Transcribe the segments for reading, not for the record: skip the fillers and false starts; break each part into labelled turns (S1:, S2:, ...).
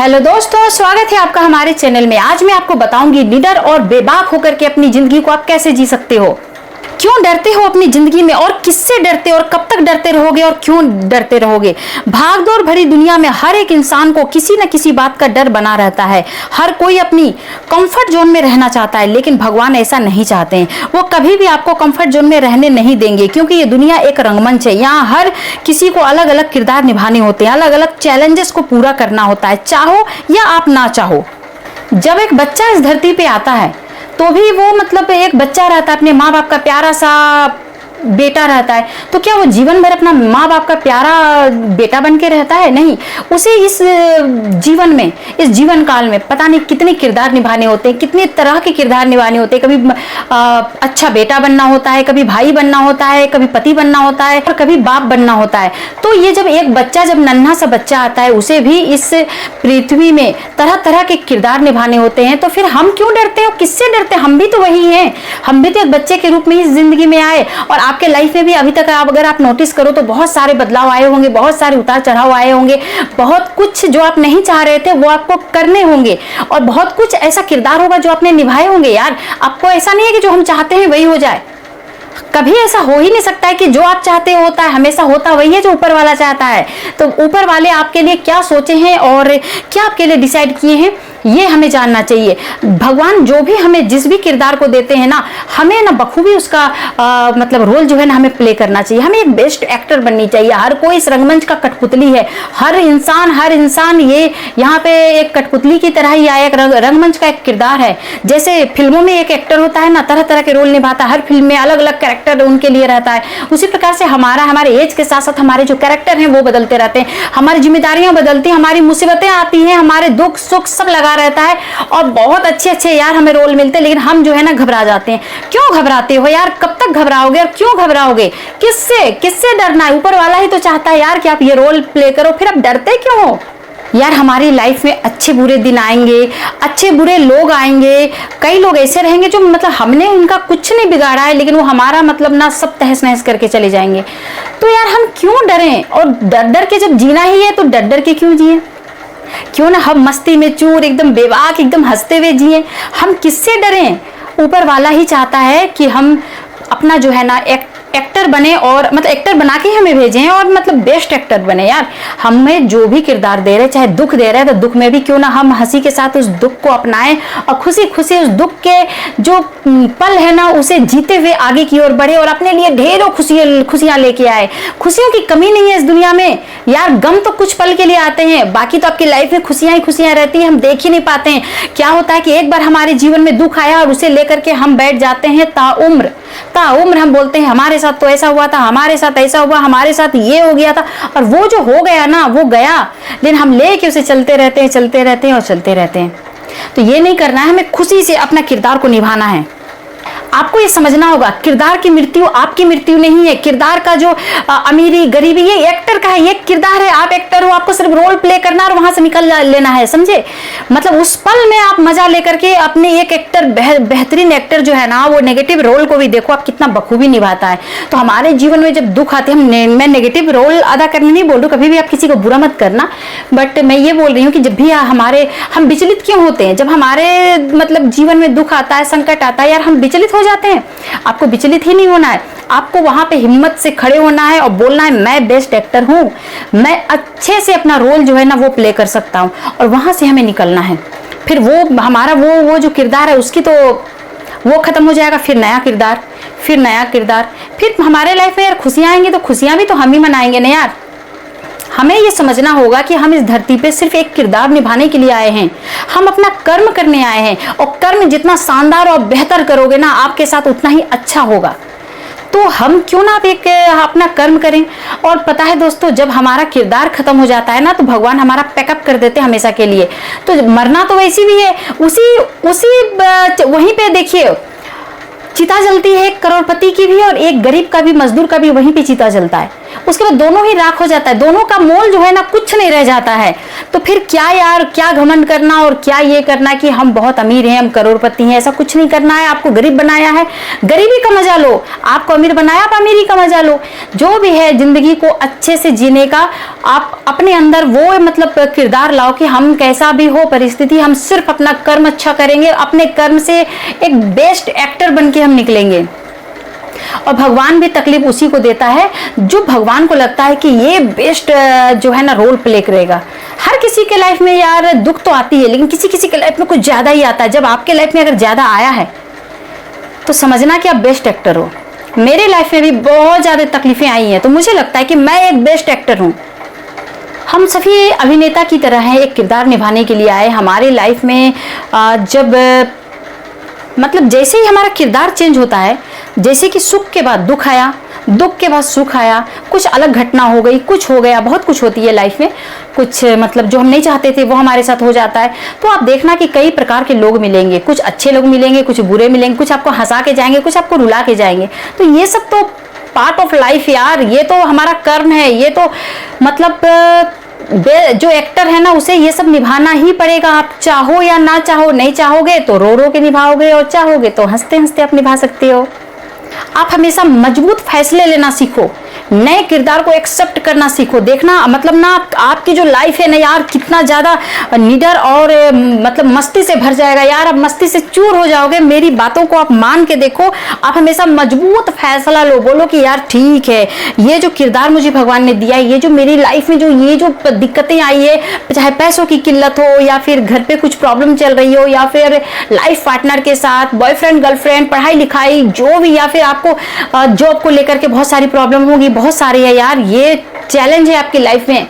S1: Hello दोस्तों, स्वागत है आपका हमारे चैनल में। आज मैं आपको बताऊंगी निडर और बेबाक होकर के अपनी जिंदगी को आप कैसे जी सकते हो। क्यों डरते हो अपनी जिंदगी में और किससे डरते हो और कब तक डरते रहोगे और क्यों डरते रहोगे। भागदौड़ भरी दुनिया में हर एक इंसान को किसी न किसी बात का डर बना रहता है। हर कोई अपनी कंफर्ट जोन में रहना चाहता है, लेकिन भगवान ऐसा नहीं चाहते हैं। वो कभी भी आपको कंफर्ट जोन में रहने नहीं देंगे, क्योंकि ये दुनिया एक रंगमंच है। यहाँ हर किसी को अलग अलग किरदार निभाने होते हैं, अलग अलग चैलेंजेस को पूरा करना होता है, चाहो या आप ना चाहो। जब एक बच्चा इस धरती पे आता है तो भी वो एक बच्चा रहता है, अपने माँ बाप का प्यारा सा बेटा रहता है। तो क्या वो जीवन भर अपना माँ बाप का प्यारा बेटा बन के रहता है? नहीं, उसे इस जीवन में, इस जीवन काल में पता नहीं कितने किरदार निभाने होते हैं, कितने तरह के किरदार निभाने होते हैं। कभी अच्छा बेटा बनना होता है, कभी भाई बनना होता है, कभी पति बनना होता है और कभी बाप बनना होता है। तो ये जब एक बच्चा, जब नन्हा सा बच्चा आता है, उसे भी इस पृथ्वी में तरह तरह के किरदार निभाने होते हैं। तो फिर हम क्यों डरते हैं? किससे डरते हैं? हम भी तो वही हैं। हम भी तो एक बच्चे के रूप में इस जिंदगी में आए, और आपके लाइफ में भी अभी तक अगर आप नोटिस करो तो बहुत सारे बदलाव आए होंगे, बहुत सारे उतार चढ़ाव आए होंगे, बहुत कुछ जो आप नहीं चाह रहे थे वो आपको करने होंगे, और बहुत कुछ ऐसा किरदार होगा जो आपने निभाए होंगे। यार, आपको ऐसा नहीं है कि जो हम चाहते हैं वही हो जाए। कभी ऐसा हो ही नहीं सकता है कि जो आप चाहते होता है, हमेशा होता वही है जो ऊपर वाला चाहता है। तो ऊपर वाले आपके लिए क्या सोचे हैं और क्या आपके लिए डिसाइड किए हैं, ये हमें जानना चाहिए। भगवान जो भी हमें जिस भी किरदार को देते हैं ना, हमें ना बखूबी उसका रोल जो है ना हमें प्ले करना चाहिए। हमें एक बेस्ट एक्टर बननी चाहिए। हर कोई इस रंगमंच का कठपुतली है। हर इंसान ये यहाँ पे एक कठपुतली की तरह ही आया, एक रंगमंच का एक किरदार है। जैसे फिल्मों में एक एक्टर होता है ना, तरह तरह के रोल निभाता है, हर फिल्म में अलग अलग कैरेक्टर उनके लिए रहता है। उसी प्रकार से हमारे एज के साथ साथ हमारे जो कैरेक्टर हैं वो बदलते रहते हैं, हमारी जिम्मेदारियां बदलती हैं, हमारी मुसीबतें आती हैं, हमारे दुख सुख सब लगा रहता है, और बहुत अच्छे अच्छे यार हमें रोल मिलते हैं। लेकिन हम जो है ना घबरा जाते हैं। क्यों घबराते हो यार? कब तक घबराओगे और क्यों घबराओगे? किससे डरना है? ऊपर वाला ही तो चाहता है यार कि आप ये रोल प्ले करो, फिर आप डरते क्यों हो? यार, हमारी लाइफ में अच्छे बुरे दिन आएंगे, अच्छे बुरे लोग आएंगे। कई लोग ऐसे रहेंगे जो हमने उनका कुछ नहीं बिगाड़ा है, लेकिन वो हमारा ना सब तहस नहस करके चले जाएंगे। तो यार, हम क्यों डरें? और डर डर के जब जीना ही है तो डर डर के क्यों जिए? क्यों ना हम मस्ती में चूर, एकदम बेबाक, एकदम हंसते हुए जिए। हम किससे डरें? ऊपर वाला ही चाहता है कि हम अपना जो है ना एक्टर बने, और एक्टर बना के हमें भेजें, और बेस्ट एक्टर बने। यार, हमें जो भी किरदार दे रहे, चाहे दुख दे रहे हैं तो दुख में भी क्यों ना हम हंसी के साथ उस दुख को अपनाएं, और खुशी खुशी उस दुख के जो पल है ना उसे जीते हुए आगे की ओर बढ़े, और अपने लिए ढेरों खुशियां लेके आए। खुशियों की कमी नहीं है इस दुनिया में। यार, गम तो कुछ पल के लिए आते हैं, बाकी तो आपकी लाइफ में खुशियां ही खुशियां रहती हैं, हम देख ही नहीं पाते हैं। क्या होता है कि एक बार हमारे जीवन में दुख आया और उसे लेकर के हम बैठ जाते हैं ताउम्र हम बोलते हैं हमारे साथ तो ऐसा हुआ था, हमारे साथ ऐसा हुआ, हमारे साथ ये हो गया था, और वो जो हो गया ना वो गया, लेकिन हम लेके उसे चलते रहते हैं। तो ये नहीं करना है, हमें खुशी से अपना किरदार को निभाना है। आपको ये समझना होगा, किरदार की मृत्यु आपकी मृत्यु नहीं है। किरदार का जो अमीरी गरीबी, ये एक्टर का है, ये किरदार है। आप एक्टर हो, आपको सिर्फ रोल प्ले करना और वहां से निकल लेना है, समझे? उस पल में आप मजा लेकर के अपने एक एक्टर, बेहतरीन एक्टर जो है ना, वो नेगेटिव रोल को भी देखो आप कितना बखूबी निभाता है। तो हमारे जीवन में जब दुख आते हैं, मैं नेगेटिव रोल अदा करने नहीं बोल रही हूँ, कभी भी आप किसी को बुरा मत करना, बट मैं ये बोल रही हूँ कि जब भी हम विचलित क्यों होते हैं? जब हमारे जीवन में दुख आता है, संकट आता है, यार हम विचलित हो जाते हैं। आपको विचलित ही नहीं होना है, आपको वहां पे हिम्मत से खड़े होना है और बोलना है मैं बेस्ट एक्टर हूं, मैं अच्छे से अपना रोल जो है ना वो प्ले कर सकता हूं, और वहां से हमें निकलना है। फिर वो हमारा वो जो किरदार है उसकी तो वो खत्म हो जाएगा, फिर नया किरदार, फिर हमारे लाइफ में यार खुशियां आएंगी, तो खुशियां भी तो हम ही मनाएंगे ना यार। हमें ये समझना होगा कि हम इस धरती पे सिर्फ एक किरदार निभाने के लिए आए हैं। हम अपना कर्म करने आए हैं, और कर्म जितना शानदार और बेहतर करोगे ना, आपके साथ उतना ही अच्छा होगा। तो हम क्यों ना अपना कर्म करें। और पता है दोस्तों, जब हमारा किरदार खत्म हो जाता है ना, तो भगवान हमारा पैकअप कर देते हैं हमेशा के लिए। तो मरना तो वैसी भी है, वहीं पे देखिए चिता जलती है, एक करोड़पति की भी और एक गरीब का भी, मजदूर का भी वहीं पे चिता जलता है। उसके बाद दोनों ही राख हो जाता है, दोनों का मोल जो है ना कुछ नहीं रह जाता है। तो फिर क्या यार, क्या घमंड करना और क्या ये करना कि हम बहुत अमीर हैं, हम करोड़पति हैं, ऐसा कुछ नहीं करना है। आपको गरीब बनाया है, गरीबी का मजा लो, आपको अमीर बनाया, आप अमीरी का मजा लो। जो भी है जिंदगी को अच्छे से जीने का आप अपने अंदर वो मतलब किरदार लाओ कि हम कैसा भी हो परिस्थिति, हम सिर्फ अपना कर्म अच्छा करेंगे, अपने कर्म से एक बेस्ट एक्टर बन के हम निकलेंगे। और भगवान भी तकलीफ उसी को देता है जो भगवान को लगता है कि ये बेस्ट जो है ना रोल प्ले करेगा। हर किसी के लाइफ में यार दुख तो आती है, लेकिन किसी किसी के लाइफ में कुछ ज्यादा ही आता है। जब आपके लाइफ में अगर ज्यादा आया है तो समझना कि आप बेस्ट एक्टर हो। मेरे लाइफ में भी बहुत ज्यादा तकलीफें आई हैं, तो मुझे लगता है कि मैं एक बेस्ट एक्टर हूँ। हम सभी अभिनेता की तरह हैं, एक किरदार निभाने के लिए आए। हमारे लाइफ में जब मतलब जैसे ही हमारा किरदार चेंज होता है, जैसे कि सुख के बाद दुख आया, दुख के बाद सुख आया, कुछ अलग घटना हो गई, कुछ हो गया, बहुत कुछ होती है लाइफ में, कुछ मतलब जो हम नहीं चाहते थे वो हमारे साथ हो जाता है। तो आप देखना कि कई प्रकार के लोग मिलेंगे, कुछ अच्छे लोग मिलेंगे, कुछ बुरे मिलेंगे, कुछ आपको हंसा के जाएंगे, कुछ आपको रुला के जाएंगे। तो ये सब तो पार्ट ऑफ लाइफ यार, ये तो हमारा कर्म है, ये तो मतलब जो एक्टर है ना उसे ये सब निभाना ही पड़ेगा। आप चाहो या ना चाहो, नहीं चाहोगे तो रो रो के निभाओगे और चाहोगे तो हंसते हंसते आप निभा सकते हो। आप हमेशा मजबूत फैसले लेना सीखो, नए किरदार को एक्सेप्ट करना सीखो। देखना मतलब ना आपकी जो लाइफ है ना यार कितना ज्यादा निडर और मतलब मस्ती से भर जाएगा यार, आप मस्ती से चूर हो जाओगे। मेरी बातों को आप मान के देखो, आप हमेशा मजबूत फैसला लो, बोलो कि यार ठीक है, ये जो किरदार मुझे भगवान ने दिया है, ये जो मेरी लाइफ में जो ये जो दिक्कतें आई है, चाहे पैसों की किल्लत हो या फिर घर पे कुछ प्रॉब्लम चल रही हो या फिर लाइफ पार्टनर के साथ, बॉयफ्रेंड गर्लफ्रेंड, पढ़ाई लिखाई जो भी, या फिर आपको जॉब को लेकर के बहुत सारी प्रॉब्लम होगी, बहुत सारी है यार, ये चैलेंज है आपकी लाइफ में।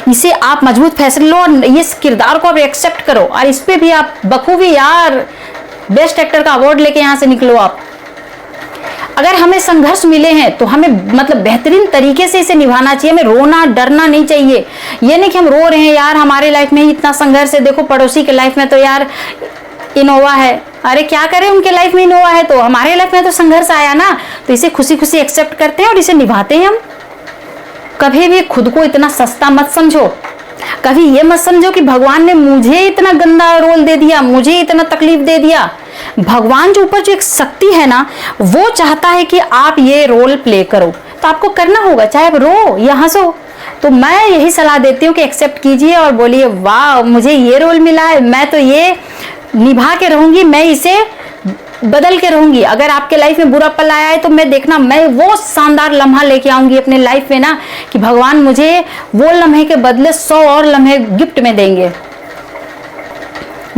S1: इसे आप मजबूत फैसले लो और इस किरदार को आप एक्सेप्ट करो और इस पे भी आप बखूबी यार बेस्ट एक्टर का अवार्ड लेके यहां से निकलो। आप अगर हमें संघर्ष मिले हैं तो हमें मतलब बेहतरीन तरीके से इसे निभाना चाहिए, हमें रोना डरना नहीं चाहिए। ये नहीं कि हम रो रहे हैं यार हमारे लाइफ में ही इतना संघर्ष है, देखो पड़ोसी के लाइफ में तो यार इनोवा है, अरे क्या करें उनके लाइफ में इनोवा है, तो हमारे लाइफ में तो संघर्ष आया ना, तो इसे खुशी खुशी एक्सेप्ट करते हैं और इसे निभाते हैं हम। कभी भी खुद को इतना सस्ता मत समझो, कभी ये मत समझो कि भगवान ने मुझे इतना गंदा रोल दे दिया, मुझे इतना तकलीफ दे दिया। भगवान जो ऊपर जो एक शक्ति है ना, वो चाहता है कि आप ये रोल प्ले करो, तो आपको करना होगा, चाहे आप रो या हंसो। तो मैं यही सलाह देती हूँ कि एक्सेप्ट कीजिए और बोलिए वाह मुझे ये रोल मिला है, मैं तो ये निभा के रहूंगी, मैं इसे बदल के रहूंगी। अगर आपके लाइफ में बुरा पल आया है तो मैं देखना मैं वो शानदार लम्हा लेके आऊंगी अपने लाइफ में ना, कि भगवान मुझे वो लम्हे के बदले 100 और लम्हे गिफ्ट में देंगे।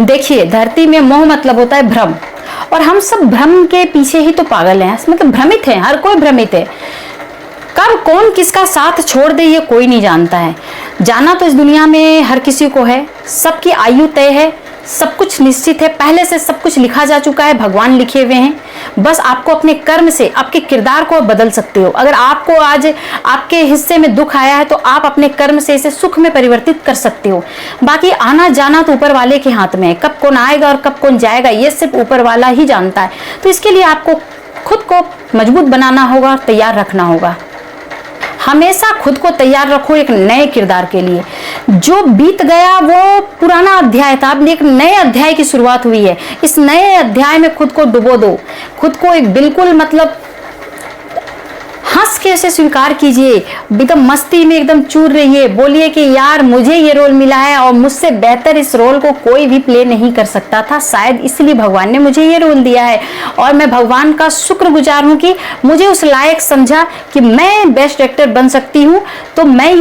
S1: देखिए धरती में मोह मतलब होता है भ्रम, और हम सब भ्रम के पीछे ही तो पागल हैं, मतलब भ्रमित हैं, हर कोई भ्रमित है। कब कौन किसका साथ छोड़ दे ये कोई नहीं जानता है। जाना तो इस दुनिया में हर किसी को है, सबकी आयु तय है, सब कुछ निश्चित है, पहले से सब कुछ लिखा जा चुका है, भगवान लिखे हुए हैं। बस आपको अपने कर्म से आपके किरदार को बदल सकते हो। अगर आपको आज आपके हिस्से में दुख आया है तो आप अपने कर्म से इसे सुख में परिवर्तित कर सकते हो। बाकी आना जाना तो ऊपर वाले के हाथ में है, कब कौन आएगा और कब कौन जाएगा ये सिर्फ ऊपर वाला ही जानता है। तो इसके लिए आपको खुद को मजबूत बनाना होगा और तैयार रखना होगा। हमेशा खुद को तैयार रखो एक नए किरदार के लिए। जो बीत गया वो पुराना अध्याय था, अब एक नए अध्याय की शुरुआत हुई है। इस नए अध्याय में खुद को डुबो दो, खुद को एक बिल्कुल मतलब हंस के इसे स्वीकार कीजिए, एकदम मस्ती में एकदम चूर रहिए, बोलिए कि यार मुझे ये रोल मिला है और मुझसे बेहतर इस रोल को कोई भी प्ले नहीं कर सकता था, शायद इसलिए भगवान ने मुझे ये रोल दिया है। और मैं भगवान का शुक्रगुजार हूँ कि मुझे उस लायक समझा कि मैं बेस्ट एक्टर बन सकती हूँ। तो मैं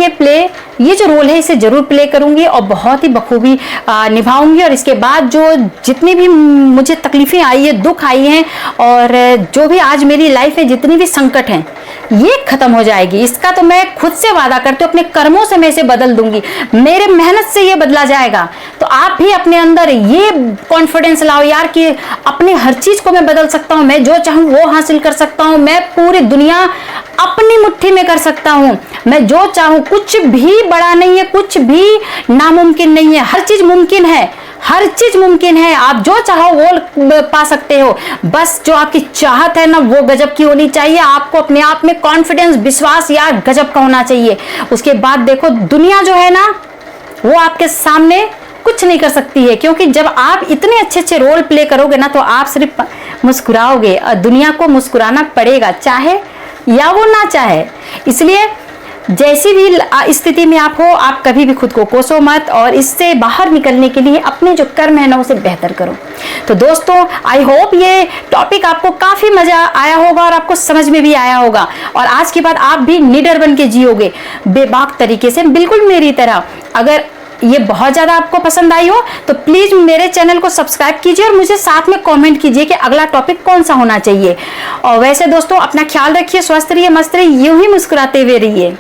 S1: ये जो रोल है इसे जरूर प्ले करूंगी और बहुत ही बखूबी निभाऊंगी। और इसके बाद जो जितनी भी मुझे तकलीफें आई है, दुख आई हैं, और जो भी आज मेरी लाइफ में जितनी भी संकट हैं ये खत्म हो जाएगी। इसका तो मैं खुद से वादा करती हूँ, अपने कर्मों से मैं इसे बदल दूंगी, मेरे मेहनत से ये बदला जाएगा। तो आप भी अपने अंदर ये कॉन्फिडेंस लाओ यार कि अपनी हर चीज को मैं बदल सकता हूँ, मैं जो चाहूँ वो हासिल कर सकता हूँ, मैं पूरी दुनिया अपनी मुट्ठी में कर सकता हूँ, मैं जो चाहूँ, कुछ भी बड़ा नहीं है, कुछ भी नामुमकिन नहीं है, हर चीज मुमकिन है, हर चीज मुमकिन है, आप जो चाहो वो पा सकते हो। बस जो आपकी चाहत है ना वो गजब की होनी चाहिए। आपको अपने आप में कॉन्फिडेंस, विश्वास यार गजब का होना चाहिए। उसके बाद देखो दुनिया जो है ना वो आपके सामने कुछ नहीं कर सकती है, क्योंकि जब आप इतने अच्छे अच्छे रोल प्ले करोगे ना तो आप सिर्फ मुस्कुराओगे और दुनिया को मुस्कुराना पड़ेगा, चाहे या वो ना चाहे। इसलिए जैसी भी स्थिति में आप हो, आप कभी भी खुद को कोसो मत और इससे बाहर निकलने के लिए अपने जो कर्म है ना उसे बेहतर करो। तो दोस्तों आई होप ये टॉपिक आपको काफी मजा आया होगा और आपको समझ में भी आया होगा, और आज के बाद आप भी निडर बन के जियोगे बेबाक तरीके से, बिल्कुल मेरी तरह। अगर ये बहुत ज्यादा आपको पसंद आई हो तो प्लीज मेरे चैनल को सब्सक्राइब कीजिए और मुझे साथ में कमेंट कीजिए कि अगला टॉपिक कौन सा होना चाहिए। और वैसे दोस्तों अपना ख्याल रखिए, स्वस्थ रहिए, मस्त रहिए, यूं ही मुस्कुराते हुए रहिए।